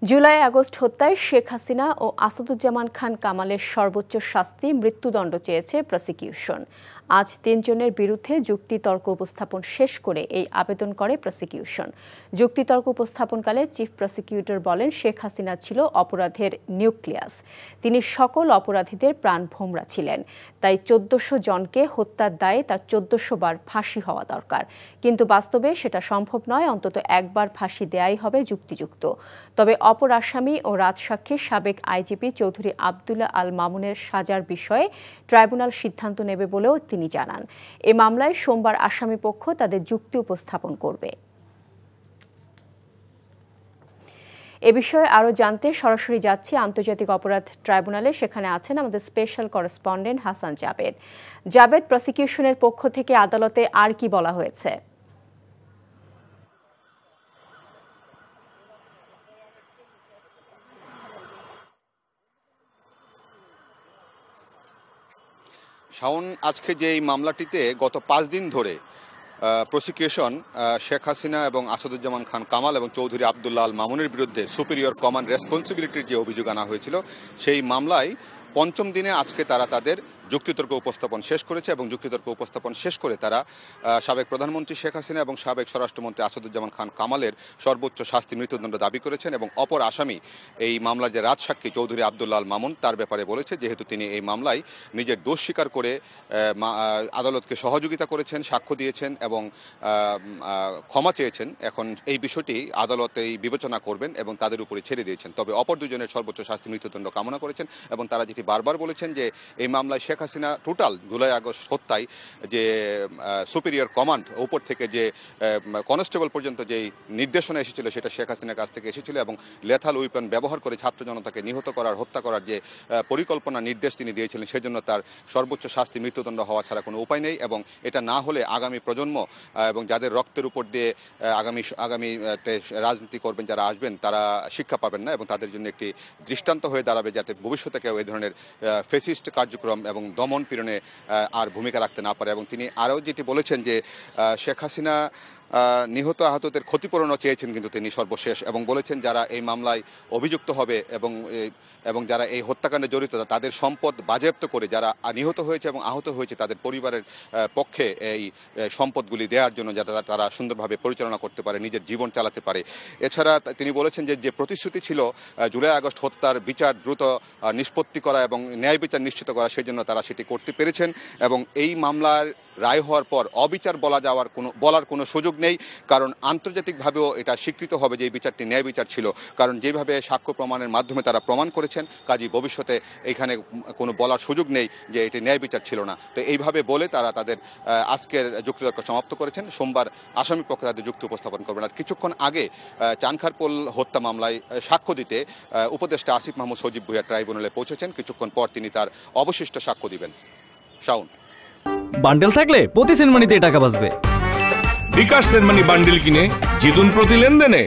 July August হত্যায় শেখ হাসিনা ও আসাদুজ্জামান খান কামালের সর্বোচ্চ শাস্তি মৃত্যুদণ্ড চেয়েছে প্রসিকিউশন। আজ ৩ জনের বিরুদ্ধে যুক্তিতর্ক উপস্থাপন শেষ করে এই আবেদন করে প্রসিকিউশন। যুক্তিতর্ক উপস্থাপনকালে চিফ প্রসিকিউটর বলেন, শেখ হাসিনা ছিল অপরাধের নিউক্লিয়াস। তিনি সকল অপরাধীদের প্রাণভোমরা ছিলেন। তাই ১৪০০ জনকে হত্যার দায়ে তার ১৪০০ বার ফাঁসি হওয়া দরকার। কিন্তু বাস্তবে সেটা সম্ভব নয়। অন্তত একবার ফাঁসি দেয়াই হবে যুক্তিযুক্ত। তবে অপর আসামি ও রাজসাক্ষীর সাবেক আইজিপি চৌধুরী আবদুল্লাহ আল মামুনের সাজার বিষয়ে ট্রাইব্যুনাল সিদ্ধান্ত নেবে বলেও তিনি জানান। এ মামলায় সোমবার আসামিপক্ষ তাদের যুক্তি উপস্থাপন করবে। এ বিষয়ে আরও জানতে সরাসরি যাচ্ছি আন্তর্জাতিক অপরাধ ট্রাইব্যুনালে। সেখানে আছেন আমাদের স্পেশাল করেসপন্ডেন্ট হাসান জাবেদ। জাবেদ, প্রসিকিউশনের পক্ষ থেকে আদালতে আর কি বলা হয়েছে? শাওন, আজকে যে এই মামলাটিতে গত 5 দিন ধরে প্রসিকিউশন শেখ হাসিনা এবং আসাদুজ্জামান খান কামাল এবং চৌধুরী আবদুল্লাহ আল মামুনের বিরুদ্ধে সুপিরিয়র কমান্ড রেসপন্সিবিলিটির যে অভিযোগ আনা হয়েছিল, সেই মামলায় ৫ম দিনে আজকে তারা তাদের যুক্তিতর্ক উপস্থাপন শেষ করেছে এবং যুক্তিতর্ক উপস্থাপন শেষ করে তারা সাবেক প্রধানমন্ত্রী শেখ হাসিনা এবং সাবেক স্বরাষ্ট্রমন্ত্রী আসাদুজ্জামান খান কামালের সর্বোচ্চ শাস্তি মৃত্যুদণ্ড দাবি করেছেন এবং অপর আসামি এই মামলার যে রাজসাক্ষী চৌধুরী আবদুল্লাহ আল মামুন, তার ব্যাপারে বলেছে যেহেতু তিনি এই মামলায় নিজের দোষ স্বীকার করে আদালতকে সহযোগিতা করেছেন, সাক্ষ্য দিয়েছেন এবং ক্ষমা চেয়েছেন, এখন এই বিষয়টি আদালতেই বিবেচনা করবেন এবং তাদের উপরে ছেড়ে দিয়েছেন। তবে অপর দুজনের সর্বোচ্চ শাস্তি মৃত্যুদণ্ড কামনা করেছেন এবং তারা যেটি বারবার বলেছেন যে এই মামলায় Sheikh Hasina total July August হত্যায় যে সুপিরিয়র কমান্ড উপর থেকে যে কনস্টেবল পর্যন্ত যেই নির্দেশনা এসেছিল সেটা শেখ হাসিনার কাছ থেকে এসেছিল এবং লেথাল উইপন ব্যবহার করে ছাত্র জনতাকে নিহত করার, হত্যা করার যে পরিকল্পনা নির্দেশ তিনি দিয়েছিলেন, সেজন্য তার সর্বোচ্চ শাস্তি মৃত্যুদণ্ড হওয়া ছাড়া কোনো উপায় নেই এবং এটা না হলে আগামী প্রজন্ম এবং যাদের রক্তের উপর দিয়ে আগামীতে রাজনীতি করবেন যারা আসবেন, তারা শিক্ষা পাবেন না এবং তাদের জন্য একটি দৃষ্টান্ত হয়ে দাঁড়াবে যাতে ভবিষ্যতে কেউ এই ধরনের ফেসিস্ট কার্যক্রম এবং দমন পীড়নে আর ভূমিকা রাখতে না পারে। এবং তিনি আরও যেটি বলেছেন যে শেখ হাসিনা নিহত আহতদের ক্ষতিপূরণও চেয়েছেন কিন্তু তিনি সর্বশেষ, এবং বলেছেন যারা এই মামলায় অভিযুক্ত হবে এবং যারা এই হত্যাকাণ্ডে জড়িত তাদের সম্পদ বাজেয়াপ্ত করে যারা নিহত হয়েছে এবং আহত হয়েছে তাদের পরিবারের পক্ষে এই সম্পদগুলি দেওয়ার জন্য যাতে তারা সুন্দরভাবে পরিচালনা করতে পারে, নিজের জীবন চালাতে পারে। এছাড়া তিনি বলেছেন যে প্রতিশ্রুতি ছিল জুলাই আগস্ট হত্যার বিচার দ্রুত নিষ্পত্তি করা এবং ন্যায় বিচার নিশ্চিত করা, সেই জন্য তারা সেটি করতে পেরেছেন এবং এই মামলার রায় হওয়ার পর অবিচার বলার কোনো সুযোগ নেই, কারণ আন্তর্জাতিকভাবেও এটা স্বীকৃত হবে যে এই বিচারটি ন্যায় বিচার ছিল, কারণ যেভাবে সাক্ষ্য প্রমাণের মাধ্যমে তারা প্রমাণ করেছেন, কাজী ভবিষ্যতে এখানে কোনো বলার সুযোগ নেই যে এটি ন্যায় বিচার ছিল না। তো এইভাবে বলে তারা তাদের আজকের যুক্তিতর্ক সমাপ্ত করেছেন। সোমবার আসামি পক্ষে তাদের যুক্তি উপস্থাপন করবেন। আর কিছুক্ষণ আগে চানখারপোল হত্যা মামলায় সাক্ষ্য দিতে উপদেষ্টা আসিফ মাহমুদ সজীব ভুঁইয়া ট্রাইব্যুনালে পৌঁছেছেন। কিছুক্ষণ পর তিনি তার অবশিষ্ট সাক্ষ্য দিবেন। শাওন, বান্ডেল থাকলে প্রতি সেনমানিতে টাকা বাঁচবে। বিকাশ সেনমানি বান্ডেল কিনে জিতুন প্রতি লেনদেনে।